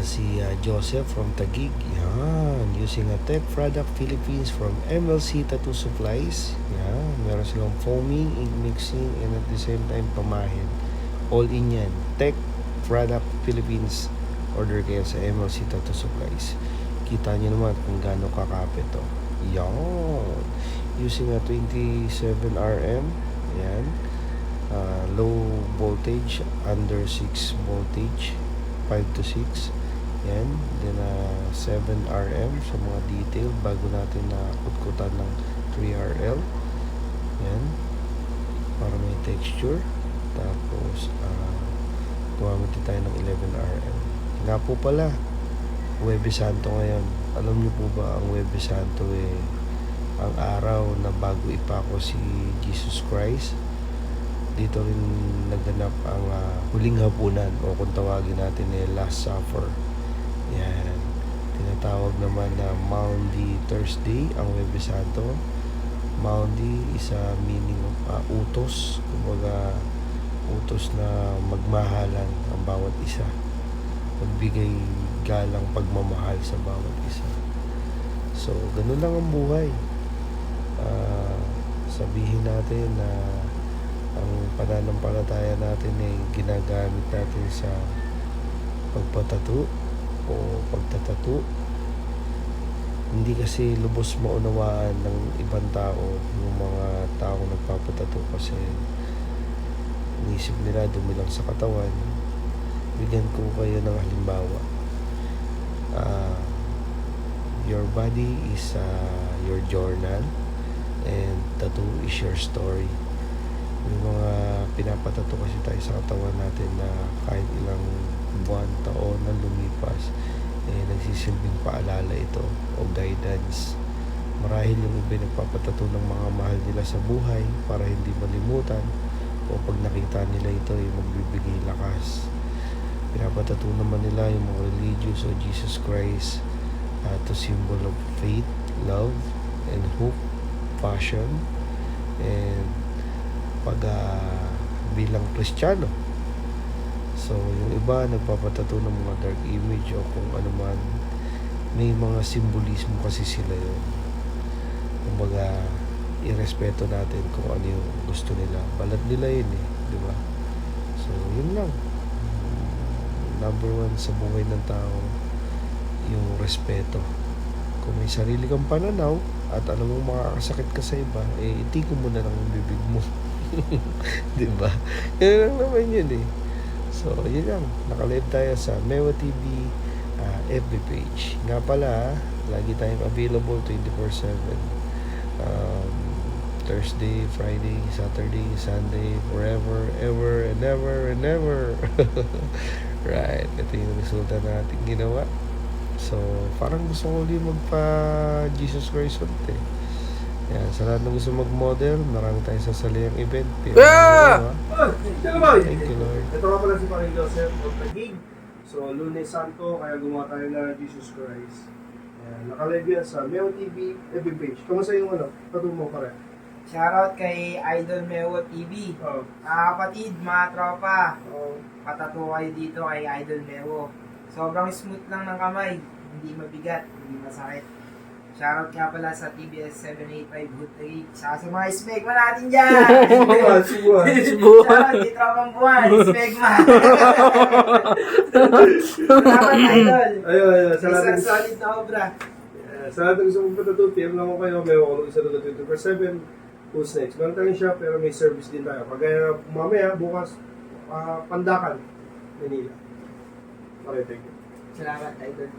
si Joseph from Taguig. Yan. Using a Tech Product Philippines from MLC Tattoo Supplies. Yan. Meron silang foaming, ink mixing, and at the same time pamahid. All in yan. Tech Product Philippines. Order kayo sa MLC Tattoo Supplies. Kita nyo naman kung gaano kakapit to. Yan. Using a 27 RM. Yan. Low voltage, under 6 voltage, 5 to 6. Yan. Then 7 RM sa mga detail bago natin na kutkutan ng 3 RL. Yan. Para may texture. Tapos gumamit tayo ng 11 RM. Nga po pala, Huwebes Santo ngayon. Alam niyo po ba ang Huwebes Santo ang araw na bago ipako si Jesus Christ? Dito rin naganap ang huling hapunan o kung tawagin natin Last Supper. Yan. Tinatawag naman na Maundy Thursday ang Huwebes Santo. Maundy is a meaning of utos. Kumbaga utos na magmahalan ang bawat isa. Magbigay galang pagmamahal sa bawat isa. So, ganun lang ang buhay. Sabihin natin na ang pananampalataya natin ay ginagamit natin sa pagpatato o pagtatato. Hindi kasi lubos maunawaan ng ibang tao, yung mga taong nagpapatato, kasi inisip nila dumi lang sa katawan. Bigyan ko kayo ng halimbawa. Your body is your journal, and tattoo is your story. Yung mga pinapatato kasi tayo sa katawan natin na kahit ilang buwan, taon na lumipas, nagsisilbing paalala ito o guidance. Marahil yung iba nagpapatato ng mga mahal nila sa buhay para hindi malimutan, o pag nakita nila ito ay magbibigay lakas. Pinapatato naman nila yung mga religious o Jesus Christ to symbol of faith, love, and hope, passion, and bilang Kristiyano. So, yung iba nagpapatato ng mga dark image o kung ano man, may mga simbolismo kasi sila yun. Kumbaga, irespeto natin kung ano yung gusto nila. Balat nila yun di ba? So, yun lang. Number 1 sa buhay ng tao, yung respeto. Kung may sarili kang pananaw at alam mo makakasakit ka sa iba, itikon mo na lang yung bibig mo. Diba? Yan lang naman yun So, yun lang. Nakalive tayo sa Mewa TV FB page. Nga pala, lagi tayong available 24/7. Thursday, Friday, Saturday, Sunday, forever, ever, and never, and never. Right. Ito yung resulta natin ginawa. So, parang gusto ko ulit magpa-Jesus Christ ulit Yan, sa lahat na gusto mag-model, marami tayong sasaliang event. Thank you, Lord. Ito nga pala si Paring Joseph of Taguig. So, Lunes Santo, kaya gumawa tayo na Jesus Christ. Yan, nakalive yan sa Meo TV FB page. Kamusta yung tattoo mo pare? Shoutout kay Idol Meo TV. Kapatid, mga tropa, patato kayo dito kay Idol Meo. Sobrang smooth lang ng kamay, hindi mabigat, hindi masakit. Shoutout nga pala sa TBS 785 Good Taguig. Sa mga smegma natin dyan! Subuhan. Shoutout kay Tropang Buwan, smegma! Salamat, Idol! Ayun, sa Isang lahat solid na obra. sa lahat ng gusto mong patato, PM lang ko kayo. May wakulong isa doon 24/7. Who's next? Meron tayong shop pero may service din tayo. Kagaya mamaya, bukas, Pandakan, Manila. Okay, thank you. Salamat, Idol.